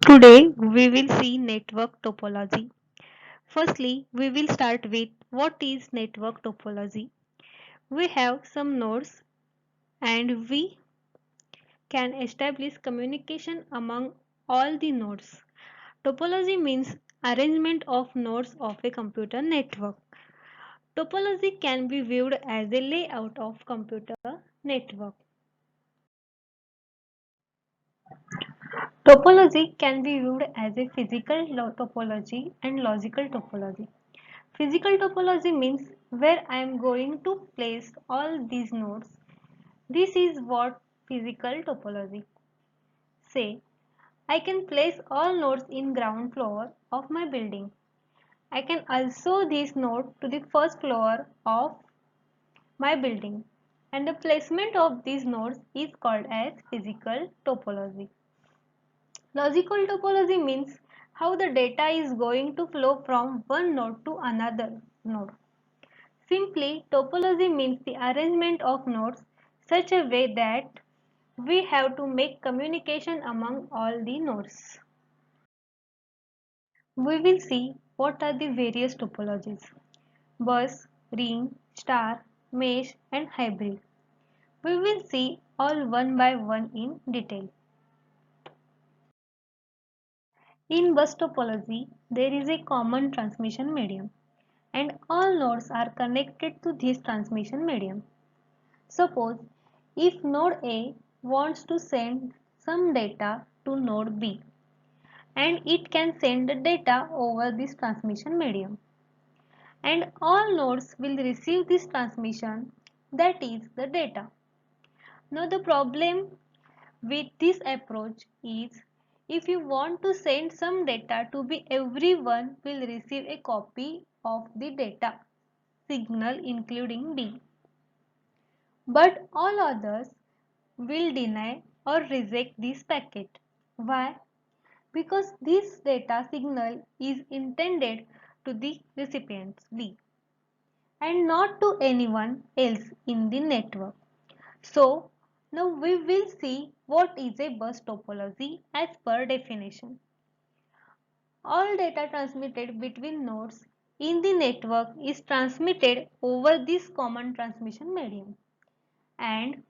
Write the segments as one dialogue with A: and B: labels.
A: Today we will see network topology. Firstly, we will start with what is network topology. We have some nodes and we can establish communication among all the nodes. Topology means arrangement of nodes of a computer network. Topology can be viewed as a layout of computer network. Topology can be viewed as a physical topology and logical topology. Physical topology means where I am going to place all these nodes. This is what physical topology. Say, I can place all nodes in ground floor of my building. I can also this node to the first floor of my building. And the placement of these nodes is called as physical topology. Logical topology means how the data is going to flow from one node to another node. Simply, topology means the arrangement of nodes such a way that we have to make communication among all the nodes. We will see what are the various topologies: bus, ring, star, mesh and hybrid. We will see all one by one in detail. In bus topology, there is a common transmission medium and all nodes are connected to this transmission medium. Suppose if node A wants to send some data to node B and it can send the data over this transmission medium and all nodes will receive this transmission, that is the data. Now the problem with this approach is if you want to send some data to be everyone will receive a copy of the data signal including B, but all others will deny or reject this packet. Why? Because this data signal is intended to the recipient B and not to anyone else in the network. So now we will see what is a bus topology as per definition. All data transmitted between nodes in the network is transmitted over this common transmission medium and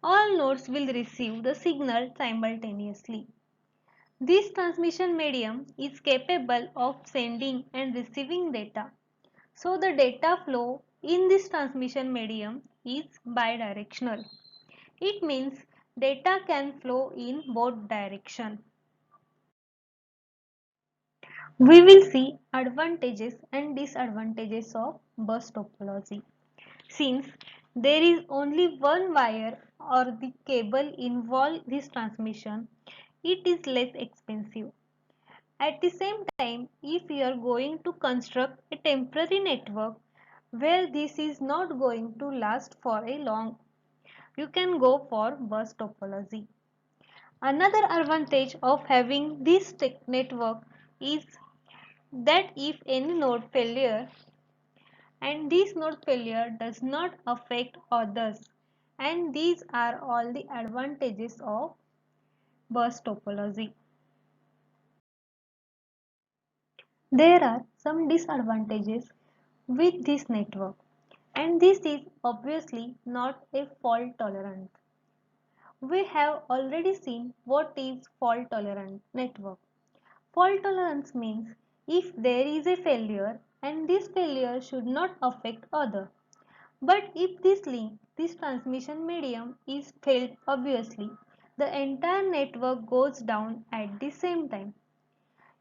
A: all nodes will receive the signal simultaneously. This transmission medium is capable of sending and receiving data. So the data flow in this transmission medium is bidirectional. It means data can flow in both directions. We will see advantages and disadvantages of bus topology. Since there is only one wire or the cable involved in this transmission, it is less expensive. At the same time, if you are going to construct a temporary network where this is not going to last for a long, you can go for bus topology. Another advantage of having this network is that if any node failure and this node failure does not affect others, and these are all the advantages of bus topology. There are some disadvantages with this network, and this is obviously not a fault tolerant. We have already seen what is fault tolerant network. Fault tolerance means if there is a failure and this failure should not affect other. But if this link, this transmission medium is failed obviously, the entire network goes down at the same time.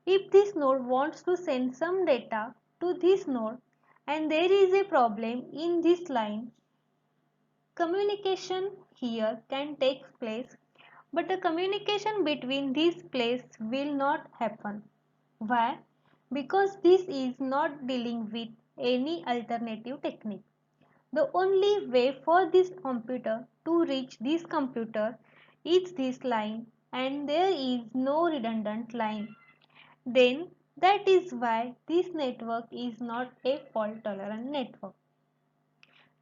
A: If this node wants to send some data to this node and there is a problem in this line, communication here can take place, but the communication between these places will not happen. Why? Because this is not dealing with any alternative technique. The only way for this computer to reach this computer is this line and there is no redundant line. Then that is why this network is not a fault tolerant network.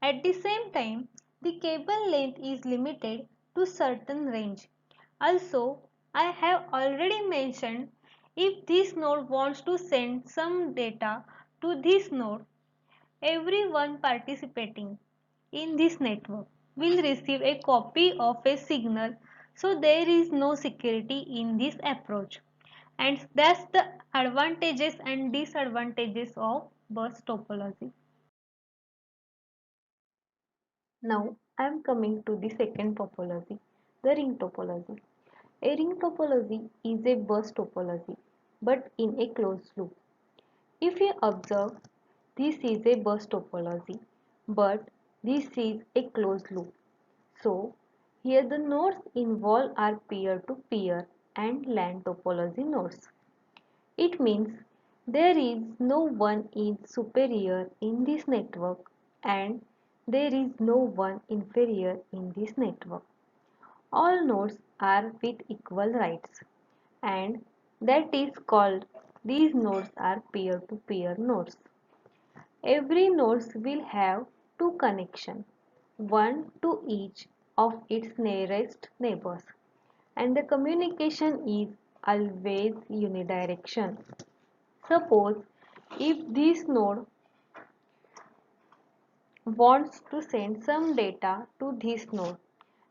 A: At the same time, the cable length is limited to certain range. Also, I have already mentioned If this node wants to send some data to this node, everyone participating in this network will receive a copy of a signal, so there is no security in this approach. And that's the advantages and disadvantages of bus topology. Now I am coming to the second topology, the ring topology. A ring topology is a bus topology but in a closed loop. If you observe, this is a bus topology but this is a closed loop. So here the nodes involved are peer-to-peer and LAN topology nodes. It means there is no one is superior in this network and there is no one inferior in this network. All nodes are with equal rights and that is called these nodes are peer-to-peer nodes. Every node will have two connections, one to each of its nearest neighbors, and the communication is always unidirectional. Suppose if this node wants to send some data to this node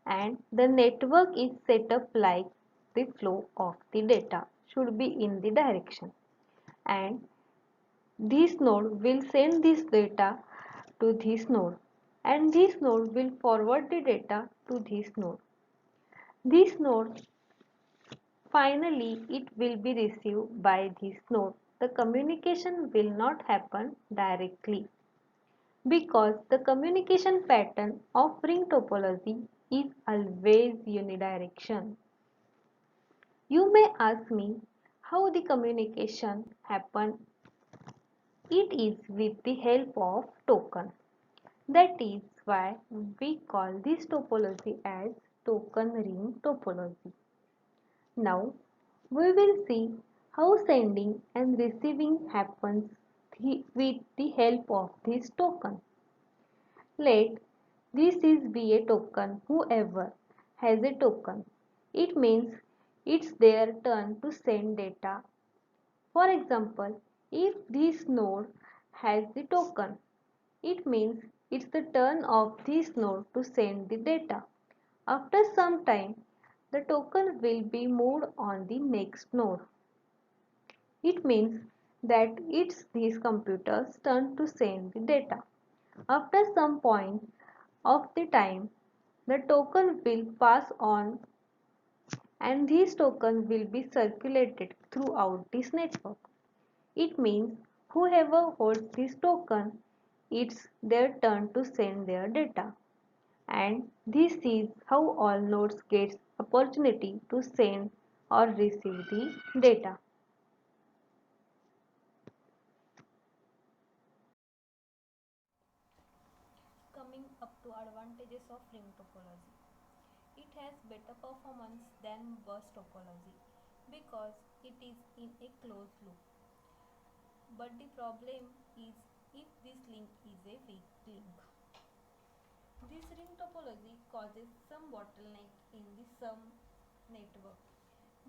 A: and the network is set up like the flow of the data should be in the direction, and this node will send this data to this node and this node will forward the data to this node. This node finally it will be received by this node. The communication will not happen directly because the communication pattern of ring topology is always unidirectional. You may ask me how the communication happen. It is with the help of token. That is why we call this topology as token ring topology. Now we will see how sending and receiving happens with the help of this token. Let this is be a token. Whoever has a token, it means it's their turn to send data. For example, if this node has the token, it means it's the turn of this node to send the data. After some time, the token will be moved on the next node. It means that it's this computer's turn to send the data. After some point of the time, the token will pass on and these tokens will be circulated throughout this network. It means whoever holds this token, it's their turn to send their data. And this is how all nodes get opportunity to send or receive the data. Coming up to advantages of ring topology. It has better performance than bus topology because it is in a closed loop. But the problem is if this link is a weak link. This ring topology causes some bottleneck in the some network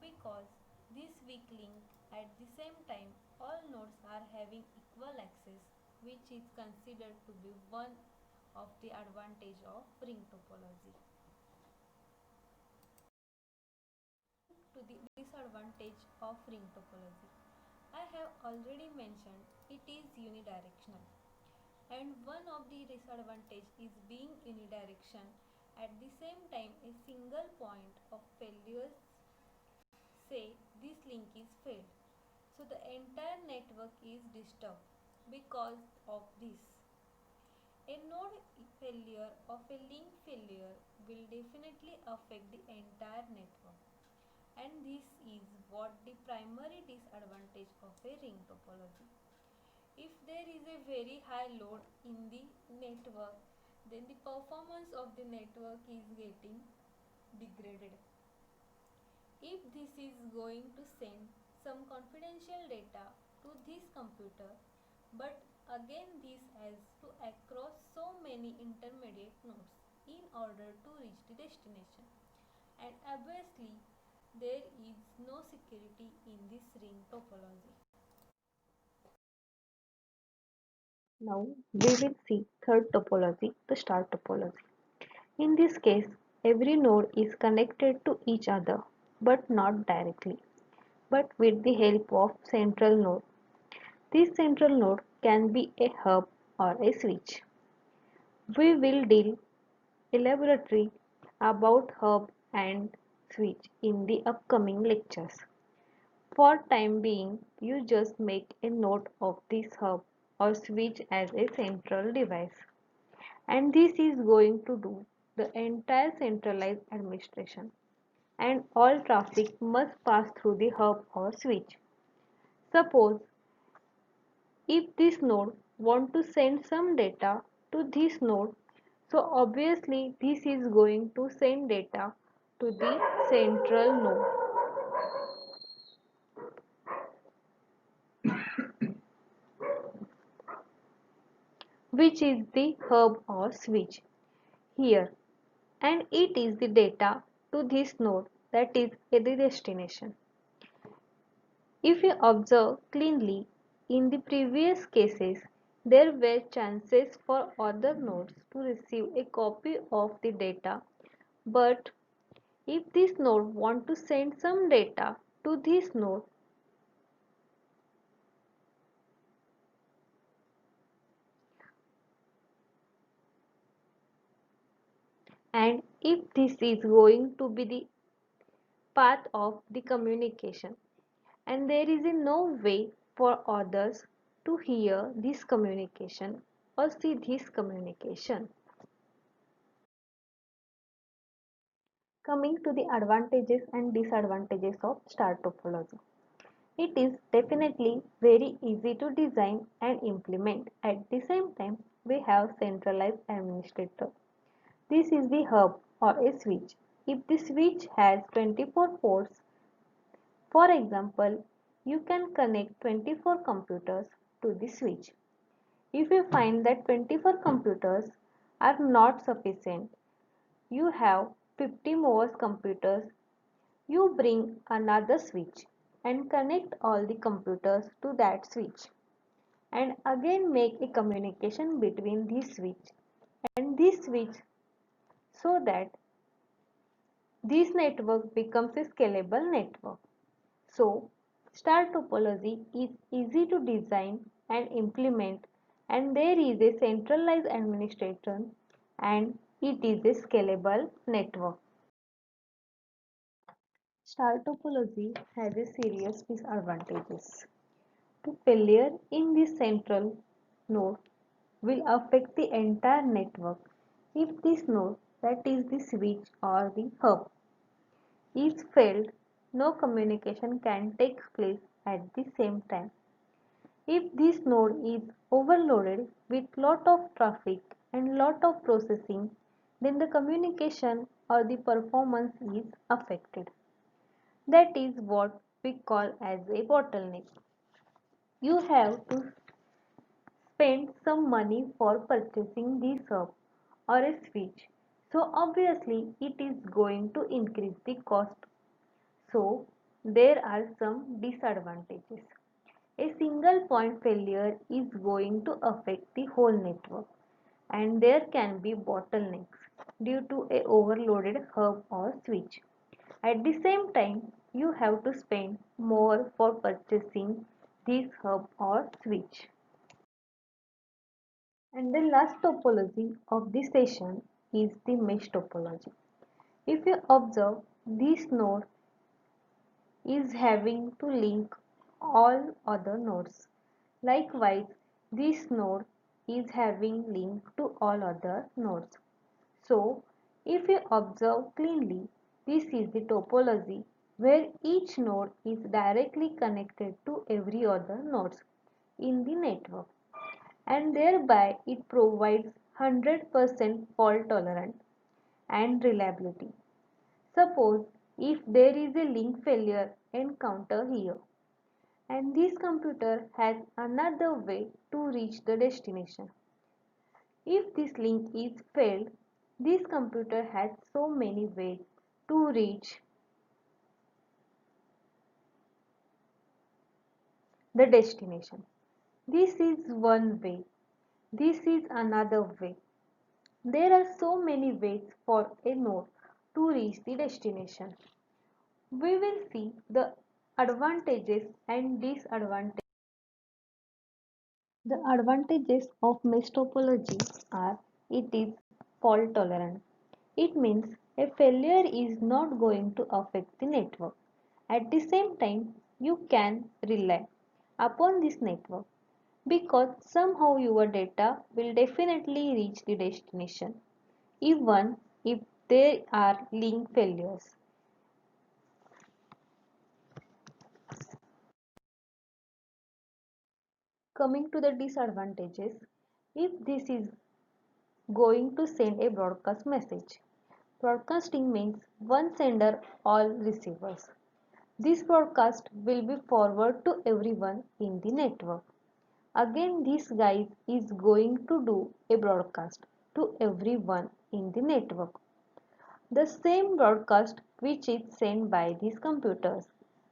A: because this weak link at the same time all nodes are having equal access, which is considered to be one of the advantage of ring topology. To the disadvantage of ring topology. I have already mentioned it is unidirectional, and one of the disadvantage is being unidirectional. At the same time, a single point of failure, say this link is failed, so the entire network is disturbed because of this. A node failure of a link failure will definitely affect the entire network, and this is what the primary disadvantage of a ring topology. If there is a very high load in the network, then the performance of the network is getting degraded. If this is going to send some confidential data to this computer, but again this has to across so many intermediate nodes in order to reach the destination, and obviously there is no security in this ring topology.
B: Now we will see third topology, the star topology. In this case, every node is connected to each other, but not directly, but with the help of central node. This central node can be a hub or a switch. We will deal elaborately about hub and switch in the upcoming lectures. For time being, you just make a note of this hub or switch as a central device. And this is going to do the entire centralized administration. And all traffic must pass through the hub or switch. Suppose if this node want to send some data to this node, so obviously this is going to send data to the central node, which is the hub or switch here, and it is the data to this node, that is the destination. If you observe cleanly, in the previous cases, there were chances for other nodes to receive a copy of the data, but if this node wants to send some data to this node, and if this is going to be the path of the communication, and there is no way for others to hear this communication or see this communication. Coming to the advantages and disadvantages of star topology. It is definitely very easy to design and implement. At the same time, we have centralized administrator. This is the hub or a switch. If the switch has 24 ports, for example, you can connect 24 computers to the switch. If you find that 24 computers are not sufficient, you have 50 more computers. You bring another switch and connect all the computers to that switch, and again make a communication between this switch and this switch, so that this network becomes a scalable network. So, star topology is easy to design and implement, and there is a centralized administration, and it is a scalable network. Star topology has a serious disadvantages. The failure in the central node will affect the entire network if this node, that is the switch or the hub, is failed. No communication can take place at the same time. If this node is overloaded with lot of traffic and lot of processing, then the communication or the performance is affected. That is what we call as a bottleneck. You have to spend some money for purchasing this hub or a switch. So obviously it is going to increase the cost. So there are some disadvantages. A single point failure is going to affect the whole network, and there can be bottlenecks due to a overloaded hub or switch. At the same time, you have to spend more for purchasing this hub or switch. And the last topology of this session is the mesh topology. If you observe, this node is having to link all other nodes. Likewise, this node is having link to all other nodes. So, if you observe cleanly, this is the topology where each node is directly connected to every other nodes in the network, and thereby it provides 100% fault tolerance and reliability. Suppose if there is a link failure encounter here, and this computer has another way to reach the destination. If this link is failed, this computer has so many ways to reach the destination. This is one way. This is another way. There are so many ways for a node to reach the destination. We will see the advantages and disadvantages. The advantages of mesh topology are it is fault tolerant. It means a failure is not going to affect the network. At the same time, you can rely upon this network because somehow your data will definitely reach the destination even if there are link failures. Coming to the disadvantages, if this is going to send a broadcast message. Broadcasting means one sender, all receivers. This broadcast will be forwarded to everyone in the network. Again, this guy is going to do a broadcast to everyone in the network. The same broadcast which is sent by these computers,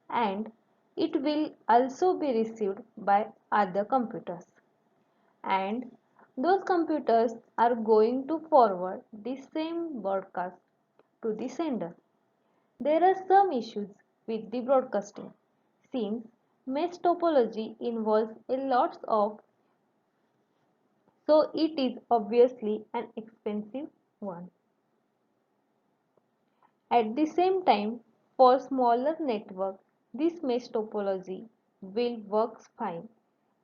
B: and it will also be received by other computers, and those computers are going to forward the same broadcast to the sender. There are some issues with the broadcasting since mesh topology involves a lot of, so it is obviously an expensive one. At the same time, for smaller network, this mesh topology will work fine,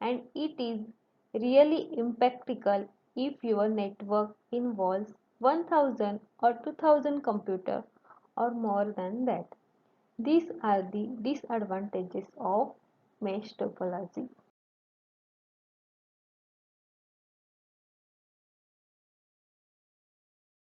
B: and it is really impractical if your network involves 1000 or 2000 computers or more than that. These are the disadvantages of mesh topology.